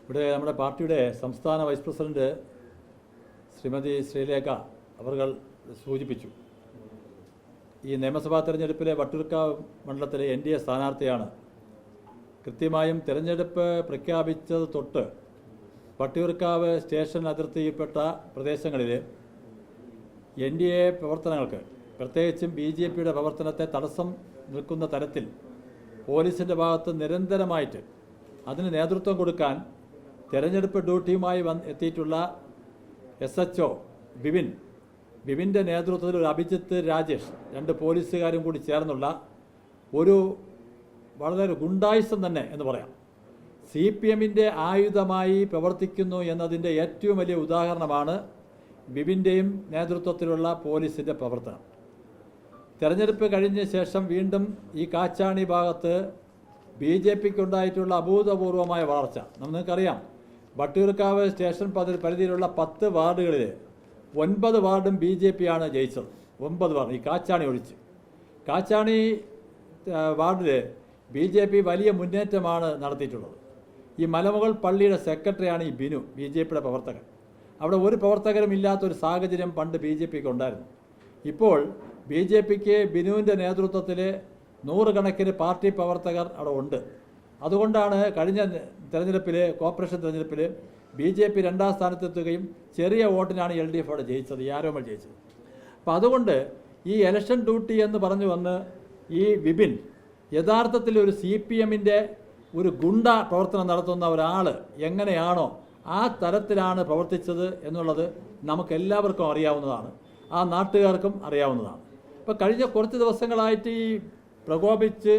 ഇവിടെ നമ്മുടെ പാർട്ടിയുടെ സംസ്ഥാന വൈസ് പ്രസിഡന്റ് ശ്രീമതി ശ്രീലേഖ അവർ സൂചിപ്പിച്ചു, ഈ നിയമസഭാ തെരഞ്ഞെടുപ്പിലെ വട്ടിയൂർക്കാവ് മണ്ഡലത്തിലെ NDA സ്ഥാനാർത്ഥിയാണ്. കൃത്യമായും തിരഞ്ഞെടുപ്പ് പ്രഖ്യാപിച്ചത് തൊട്ട് വട്ടിയൂർക്കാവ് സ്റ്റേഷൻ അതിർത്തിയിൽപ്പെട്ട പ്രദേശങ്ങളിൽ NDA പ്രവർത്തനങ്ങൾക്ക്, പ്രത്യേകിച്ചും BJPയുടെ പ്രവർത്തനത്തെ തടസ്സം നിൽക്കുന്ന തരത്തിൽ പോലീസിൻ്റെ ഭാഗത്ത് നിരന്തരമായിട്ട് അതിന് നേതൃത്വം കൊടുക്കാൻ തെരഞ്ഞെടുപ്പ് ഡ്യൂട്ടിയുമായി എത്തിയിട്ടുള്ള SHO ബിബിൻ്റെ നേതൃത്വത്തിൽ ഒരു അഭിജിത്ത് രാജേഷ്, 2 പോലീസുകാരും കൂടി ചേർന്നുള്ള ഒരു വളരെ ഗുണ്ടായിസം തന്നെ എന്ന് പറയാം, CPMൻ്റെ ആയുധമായി പ്രവർത്തിക്കുന്നു എന്നതിൻ്റെ ഏറ്റവും വലിയ ഉദാഹരണമാണ് ബിബിൻ്റെയും നേതൃത്വത്തിലുള്ള പോലീസിൻ്റെ പ്രവർത്തനം. തെരഞ്ഞെടുപ്പ് കഴിഞ്ഞ ശേഷം വീണ്ടും ഈ കാച്ചാണി ഭാഗത്ത് BJPക്കുണ്ടായിട്ടുള്ള അഭൂതപൂർവമായ വളർച്ച നിങ്ങൾക്കറിയാം. വട്ടിയൂർക്കാവ് സ്റ്റേഷൻ പരിധിയിലുള്ള 10 വാർഡുകളിൽ 9 വാർഡും BJPയാണ് ജയിച്ചത്. 9 വാർഡ്, ഈ കാച്ചാണി ഒഴിച്ച്. കാച്ചാണി വാർഡിൽ BJP വലിയ മുന്നേറ്റമാണ് നടത്തിയിട്ടുള്ളത്. ഈ മലമുകൾ പള്ളിയുടെ സെക്രട്ടറിയാണ് ഈ ബിനു, BJPയുടെ പ്രവർത്തകൻ. അവിടെ ഒരു പ്രവർത്തകരും ഇല്ലാത്തൊരു സാഹചര്യം പണ്ട് BJPക്ക് ഉണ്ടായിരുന്നു. ഇപ്പോൾ BJPക്ക് ബിനുവിൻ്റെ നേതൃത്വത്തിൽ 100 കണക്കിന് പാർട്ടി പ്രവർത്തകർ അവിടെ ഉണ്ട്. അതുകൊണ്ടാണ് കഴിഞ്ഞ തെരഞ്ഞെടുപ്പിൽ, കോർപ്പറേഷൻ തെരഞ്ഞെടുപ്പിൽ BJP 2ാം സ്ഥാനത്തെത്തുകയും ചെറിയ വോട്ടിനാണ് LDF അവിടെ ജയിച്ചത്, ഈ ആരോമൽ ജയിച്ചത്. അപ്പോൾ അതുകൊണ്ട് ഈ ഇലക്ഷൻ ഡ്യൂട്ടി എന്ന് പറഞ്ഞു വന്ന് ഈ വിപിൻ യഥാർത്ഥത്തിൽ ഒരു CPMൻ്റെ ഒരു ഗുണ്ട പ്രവർത്തനം നടത്തുന്ന ഒരാൾ എങ്ങനെയാണോ ആ തരത്തിലാണ് പ്രവർത്തിച്ചത് എന്നുള്ളത് നമുക്കെല്ലാവർക്കും അറിയാവുന്നതാണ്, ആ നാട്ടുകാർക്കും അറിയാവുന്നതാണ്. ഇപ്പോൾ കഴിഞ്ഞ കുറച്ച് ദിവസങ്ങളായിട്ട് ഈ പ്രകോപിച്ച്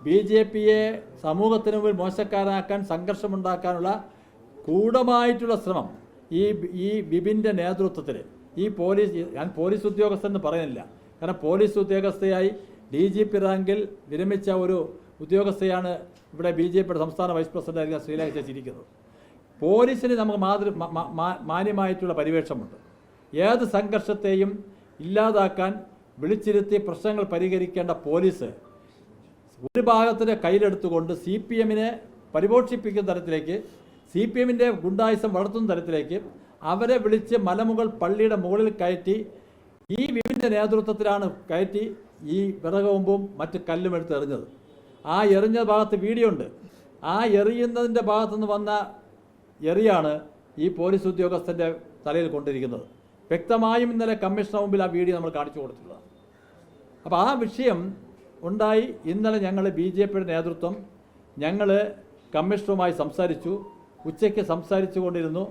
BJPയെ സമൂഹത്തിന് മുമ്പിൽ മോശക്കാരാക്കാൻ, സംഘർഷമുണ്ടാക്കാനുള്ള ഗൂഢമായിട്ടുള്ള ശ്രമം ഈ ബിബിൻ്റെ നേതൃത്വത്തിൽ ഈ ഞാൻ പോലീസ് ഉദ്യോഗസ്ഥൻ എന്ന് പറയുന്നില്ല, കാരണം പോലീസ് ഉദ്യോഗസ്ഥയായി DGP റാങ്കിൽ വിരമിച്ച ഒരു ഉദ്യോഗസ്ഥയാണ് ഇവിടെ BJPയുടെ സംസ്ഥാന വൈസ് പ്രസിഡന്റ് ശ്രീലേഖ ചേച്ചിരിക്കുന്നത്. പോലീസിന് നമുക്ക് മാന്യമായിട്ടുള്ള പരിവേഷമുണ്ട്. ഏത് സംഘർഷത്തെയും ഇല്ലാതാക്കാൻ വിളിച്ചിരുത്തി പ്രശ്നങ്ങൾ പരിഹരിക്കേണ്ട പോലീസ് ഒരു ഭാഗത്തിൻ്റെ കയ്യിലെടുത്തുകൊണ്ട് CPMനെ പരിപോഷിപ്പിക്കുന്ന തരത്തിലേക്ക്, CPMൻ്റെ ഗുണ്ടായുസം വളർത്തുന്ന തരത്തിലേക്ക് അവരെ വിളിച്ച് മലമുകൾ പള്ളിയുടെ മുകളിൽ കയറ്റി, ഈ വിപിൻ്റെ നേതൃത്വത്തിലാണ് കയറ്റി ഈ വിറകൊമ്പും മറ്റ് കല്ലും എടുത്ത് എറിഞ്ഞത്. ആ എറിഞ്ഞ ഭാഗത്ത് വീഡിയോ ഉണ്ട്. ആ എറിയുന്നതിൻ്റെ ഭാഗത്തുനിന്ന് വന്ന എറിയാണ് ഈ പോലീസ് ഉദ്യോഗസ്ഥൻ്റെ തലയിൽ കൊണ്ടിരിക്കുന്നത്. വ്യക്തമായും ഇന്നലെ കമ്മീഷന് മുമ്പിൽ ആ വീഡിയോ നമ്മൾ കാണിച്ചു കൊടുത്തിട്ടുള്ളതാണ്. അപ്പോൾ ആ വിഷയം ഉണ്ടായി. ഇന്നലെ ഞങ്ങൾ BJPയുടെ നേതൃത്വം ഞങ്ങൾ കമ്മീഷണറുമായി സംസാരിച്ചു. ഉച്ചയ്ക്ക് സംസാരിച്ചു കൊണ്ടിരുന്നു,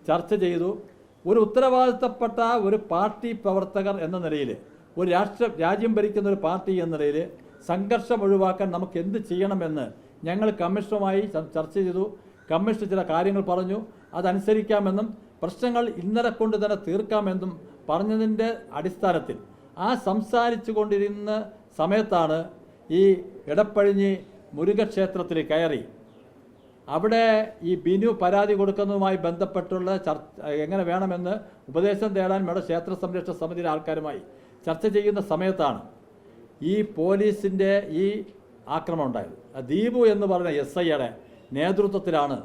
ചർച്ച ചെയ്തു. ഒരു ഉത്തരവാദിത്തപ്പെട്ട ഒരു പാർട്ടി പ്രവർത്തകർ എന്ന നിലയിൽ, ഒരു രാജ്യം ഭരിക്കുന്ന ഒരു പാർട്ടി എന്ന നിലയിൽ സംഘർഷം ഒഴിവാക്കാൻ നമുക്ക് എന്ത് ചെയ്യണമെന്ന് ഞങ്ങൾ കമ്മീഷണറുമായി ചർച്ച ചെയ്തു. കമ്മീഷണർ ചില കാര്യങ്ങൾ പറഞ്ഞു, അതനുസരിക്കാമെന്നും പ്രശ്നങ്ങൾ ഇന്നലെ കൊണ്ട് തന്നെ തീർക്കാമെന്നും പറഞ്ഞതിൻ്റെ അടിസ്ഥാനത്തിൽ ആ സംസാരിച്ചു കൊണ്ടിരുന്ന സമയത്താണ് ഈ എടപ്പഴിഞ്ഞി മുരുകക്ഷേത്രത്തിൽ കയറി അവിടെ ഈ ബിനു പരാതി കൊടുക്കുന്നതുമായി ബന്ധപ്പെട്ടുള്ള എങ്ങനെ വേണമെന്ന് ഉപദേശം തേടാൻ ഇവിടെ ക്ഷേത്ര സംരക്ഷണ സമിതിയിലെ ആൾക്കാരുമായി ചർച്ച ചെയ്യുന്ന സമയത്താണ് ഈ പോലീസിൻ്റെ ഈ ആക്രമണം ഉണ്ടായത്. ദീപു എന്ന് പറഞ്ഞ SIയുടെ നേതൃത്വത്തിലാണ്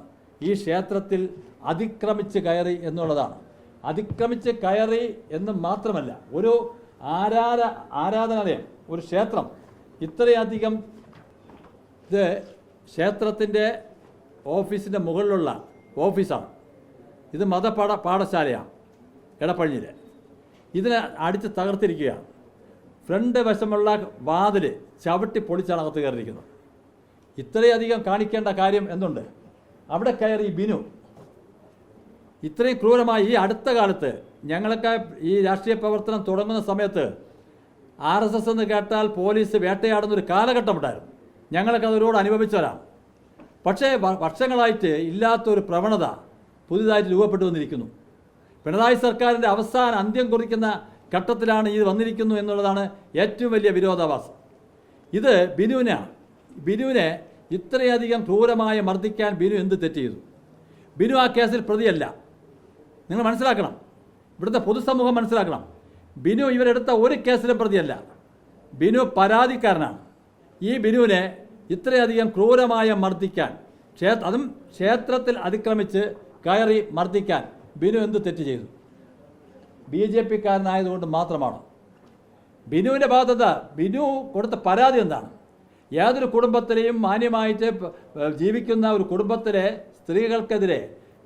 ഈ ക്ഷേത്രത്തിൽ അതിക്രമിച്ച് കയറി എന്നുള്ളതാണ്. അതിക്രമിച്ച് കയറി എന്ന് മാത്രമല്ല, ഒരു ആരാധനാലയം, ഒരു ക്ഷേത്രം, ഇത്രയധികം ഇത് ക്ഷേത്രത്തിൻ്റെ ഓഫീസിൻ്റെ മുകളിലുള്ള ഓഫീസാണ്. ഇത് പാഠശാലയാണ് എടപ്പഴിഞ്ഞിൽ. ഇതിനെ അടിച്ച് തകർത്തിരിക്കുകയാണ്. ഫ്രണ്ട് വശമുള്ള വാതിൽ ചവിട്ടി പൊളിച്ചാണ് അകത്ത് കയറിയിരിക്കുന്നത്. ഇത്രയധികം കാണിക്കേണ്ട കാര്യം എന്തുണ്ട്? അവിടെ കയറി ബിനു ഇത്രയും ക്രൂരമായി. ഈ അടുത്ത കാലത്ത് ഞങ്ങളൊക്കെ ഈ രാഷ്ട്രീയ പ്രവർത്തനം തുടങ്ങുന്ന സമയത്ത് RSS എന്ന് കേട്ടാൽ പോലീസ് വേട്ടയാടുന്നൊരു കാലഘട്ടമുണ്ടായിരുന്നു. ഞങ്ങളൊക്കെ അതിലൂടെ അനുഭവിച്ചവരാണ്. പക്ഷേ വർഷങ്ങളായിട്ട് ഇല്ലാത്തൊരു പ്രവണത പുതിയതായിട്ട് രൂപപ്പെട്ടു വന്നിരിക്കുന്നു. പിണറായി സർക്കാരിൻ്റെ അന്ത്യം കുറിക്കുന്ന ഘട്ടത്തിലാണ് ഇത് വന്നിരിക്കുന്നു എന്നുള്ളതാണ് ഏറ്റവും വലിയ വിരോധാഭാസം. ഇത് ബിനുവിനെ ഇത്രയധികം ക്രൂരമായി മർദ്ദിക്കാൻ ബിനു എന്ത് തെറ്റ് ചെയ്തു? ബിനു ആ കേസിൽ പ്രതിയല്ല. നിങ്ങൾ മനസ്സിലാക്കണം, ഇവിടുത്തെ പൊതുസമൂഹം മനസ്സിലാക്കണം. ബിനു ഇവരെടുത്ത ഒരു കേസിലും പ്രതിയല്ല. ബിനു പരാതിക്കാരനാണ്. ഈ ബിനുവിനെ ഇത്രയധികം ക്രൂരമായ മർദ്ദിക്കാൻ അതും ക്ഷേത്രത്തിൽ അതിക്രമിച്ച് കയറി മർദ്ദിക്കാൻ ബിനു എന്ത് തെറ്റ് ചെയ്തു? BJP-കാരനായതുകൊണ്ട് മാത്രമാണ്. ബിനുവിൻ്റെ ബാധ്യത, ബിനു കൊടുത്ത പരാതി എന്താണ്? യാതൊരു കുടുംബത്തിലെയും മാന്യമായിട്ട് ജീവിക്കുന്ന ഒരു കുടുംബത്തിലെ സ്ത്രീകൾക്കെതിരെ,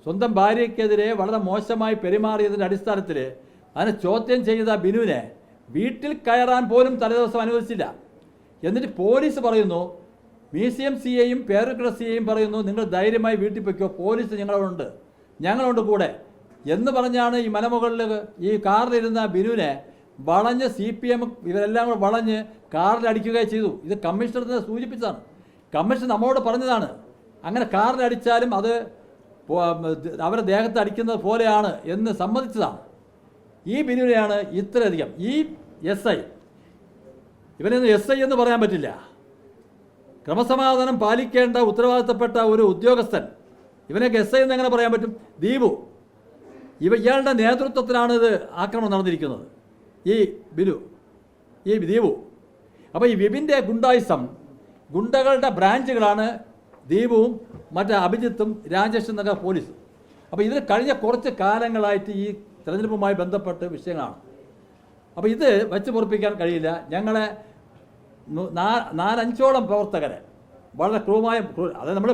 സ്വന്തം ഭാര്യയ്ക്കെതിരെ വളരെ മോശമായി പെരുമാറിയതിൻ്റെ അടിസ്ഥാനത്തിൽ അതിനെ ചോദ്യം ചെയ്ത ബിനുവിനെ വീട്ടിൽ കയറാൻ പോലും തലേദിവസം അനുവദിച്ചില്ല. എന്നിട്ട് പോലീസ് പറയുന്നു, മ്യൂസിയം സിയെയും പേരുക്കട സിയെയും പറയുന്നു, നിങ്ങൾ ധൈര്യമായി വീട്ടിൽ പൊയ്ക്കോ, പോലീസ് ഞങ്ങളുണ്ട് കൂടെ എന്ന് പറഞ്ഞാണ് ഈ മലമുകളിൽ ഈ കാറിലിരുന്ന ബിനുവിനെ വളഞ്ഞ് CPM ഇവരെല്ലാം കൂടെ വളഞ്ഞ് കാറിലടിക്കുകയും ചെയ്തു. ഇത് കമ്മീഷണർ സൂചിപ്പിച്ചതാണ്. കമ്മീഷൻ നമ്മോട് പറഞ്ഞതാണ്, അങ്ങനെ കാറിലടിച്ചാലും അത് അവരെ ദേഹത്ത് അടിക്കുന്നത് പോലെയാണ് എന്ന് സമ്മതിച്ചതാണ്. ഈ ബിനുവിനെയാണ് ഇത്രയധികം ഈ SI, ഇവനൊന്നും SI എന്ന് പറയാൻ പറ്റില്ല. ക്രമസമാധാനം പാലിക്കേണ്ട ഉത്തരവാദിത്തപ്പെട്ട ഒരു ഉദ്യോഗസ്ഥൻ, ഇവനൊക്കെ SI എന്ന് എങ്ങനെ പറയാൻ പറ്റും? ദീപു, ഇയാളുടെ നേതൃത്വത്തിലാണ് ഇത് ആക്രമണം നടന്നിരിക്കുന്നത്, ഈ ദീപു. അപ്പോൾ ഈ വിപിൻ്റെ ഗുണ്ടായിസം, ഗുണ്ടകളുടെ ബ്രാഞ്ചുകളാണ് ദീപുവും മറ്റേ അഭിജിത്തും രാജേഷും എന്നൊക്കെ പോലീസ്. അപ്പോൾ ഇതിന് കഴിഞ്ഞ കുറച്ച് കാലങ്ങളായിട്ട് ഈ തെരഞ്ഞെടുപ്പുമായി ബന്ധപ്പെട്ട വിഷയങ്ങളാണ്. അപ്പോൾ ഇത് വെച്ച് പൊറപ്പിക്കാൻ കഴിയില്ല. ഞങ്ങളെ 4-5ഓളം പ്രവർത്തകരെ വളരെ ക്രൂരമായ, അത് നമ്മൾ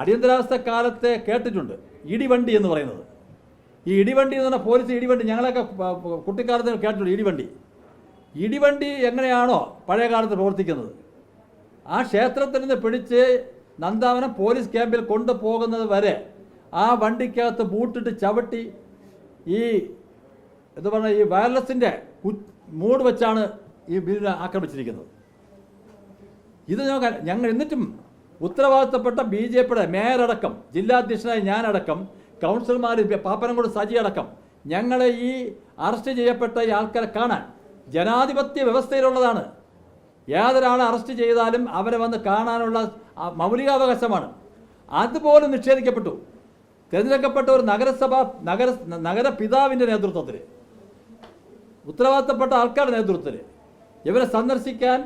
അടിയന്തരാവസ്ഥ കാലത്തെ കേട്ടിട്ടുണ്ട്, ഇടിവണ്ടി എന്ന് പറയുന്നത്. ഈ ഇടിവണ്ടി എന്ന് പറഞ്ഞാൽ പോലീസ് ഇടിവണ്ടി, ഞങ്ങളൊക്കെ കുട്ടിക്കാലത്ത് കേട്ടിട്ടുണ്ട്. ഇടിവണ്ടി എങ്ങനെയാണോ പഴയ കാലത്ത് പ്രവർത്തിക്കുന്നത്, ആ ക്ഷേത്രത്തിൽ നിന്ന് പിടിച്ച് നന്ദാവനം പോലീസ് ക്യാമ്പിൽ കൊണ്ടുപോകുന്നത് വരെ ആ വണ്ടിക്കകത്ത് ബൂട്ടിട്ട് ചവിട്ടി ഈ എന്താ പറഞ്ഞാൽ ഈ വയർലെസ്സിൻ്റെ മൂട് വെച്ചാണ് ഈ ബില്ലിനെ ആക്രമിച്ചിരിക്കുന്നത്. ഇത് ഞങ്ങൾ എന്നിട്ടും ഉത്തരവാദിത്തപ്പെട്ട BJP-യുടെ മേയറടക്കം, ജില്ലാധ്യക്ഷനായ ഞാനടക്കം, കൗൺസിലർമാർ പാപ്പനംകോട് സജി അടക്കം ഞങ്ങളെ ഈ അറസ്റ്റ് ചെയ്യപ്പെട്ട ഈ ആൾക്കാരെ കാണാൻ, ജനാധിപത്യ വ്യവസ്ഥയിലുള്ളതാണ്, ഏതൊരാളെ അറസ്റ്റ് ചെയ്താലും അവരെ വന്ന് കാണാനുള്ള മൗലികാവകാശമാണ്. അതുപോലും നിഷേധിക്കപ്പെട്ടു. തിരഞ്ഞെടുക്കപ്പെട്ട ഒരു നഗരപിതാവിൻ്റെ നേതൃത്വത്തിൽ, ഉത്തരവാദിത്തപ്പെട്ട ആൾക്കാരുടെ നേതൃത്വത്തിൽ ഇവരെ സന്ദർശിക്കാൻ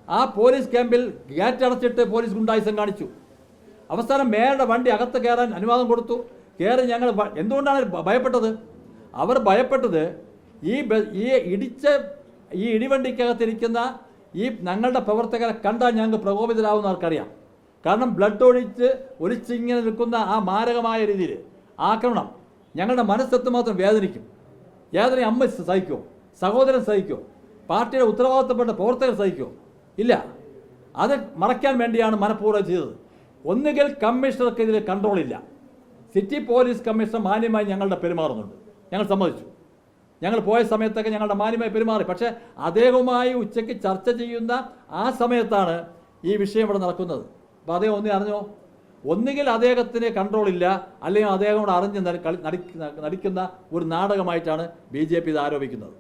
ആ പോലീസ് ക്യാമ്പിൽ ഗേറ്റ് അടച്ചിട്ട് പോലീസ് ഗുണ്ടായിസം കാണിച്ചു. അവസാനം മേയറുടെ വണ്ടി അകത്ത് കയറാൻ അനുവാദം കൊടുത്തു. കയറി ഞങ്ങൾ എന്തുകൊണ്ടാണ് ഭയപ്പെട്ടത്? അവർ ഭയപ്പെട്ടത് ഈ ഇടിവണ്ടിക്കകത്തിരിക്കുന്ന ഈ ഞങ്ങളുടെ പ്രവർത്തകരെ കണ്ടാൽ ഞങ്ങൾക്ക് പ്രകോപിതരാകുന്ന ആൾക്കറിയാം. കാരണം ബ്ലഡ് ഒലിച്ചിങ്ങനെ നിൽക്കുന്ന ആ മാരകമായ രീതിയിൽ ആക്രമണം ഞങ്ങളുടെ മനസ്സെത്ത് മാത്രം വേദനിക്കും. ഏതൊരു അമ്മ സഹിക്കുമോ? സഹോദരൻ സഹിക്കുമോ? പാർട്ടിയുടെ ഉത്തരവാദിത്തപ്പെട്ട പ്രവർത്തകർ സഹിക്കുമോ? ഇല്ല. അത് മറയ്ക്കാൻ വേണ്ടിയാണ് മനഃപൂർവ്വം ചെയ്തത്. ഒന്നുകിൽ കമ്മീഷണർക്ക് ഇതിൽ കൺട്രോളില്ല, സിറ്റി പോലീസ് കമ്മീഷണർ മാന്യമായി ഞങ്ങളുടെ പെരുമാറുന്നുണ്ട്, ഞങ്ങൾ സമ്മതിച്ചു. ഞങ്ങൾ പോയ സമയത്തൊക്കെ ഞങ്ങളുടെ മാന്യമായി പെരുമാറി. പക്ഷേ അദ്ദേഹവുമായി ഉച്ചയ്ക്ക് ചർച്ച ചെയ്യുന്ന ആ സമയത്താണ് ഈ വിഷയം ഇവിടെ നടക്കുന്നത്. അപ്പോൾ അദ്ദേഹം അറിഞ്ഞോ, ഒന്നുകിൽ അദ്ദേഹത്തിന് കൺട്രോളില്ല, അല്ലെങ്കിൽ അദ്ദേഹം അറിഞ്ഞ് നടിക്കുന്ന ഒരു നാടകമായിട്ടാണ് BJP ഇത് ആരോപിക്കുന്നത്.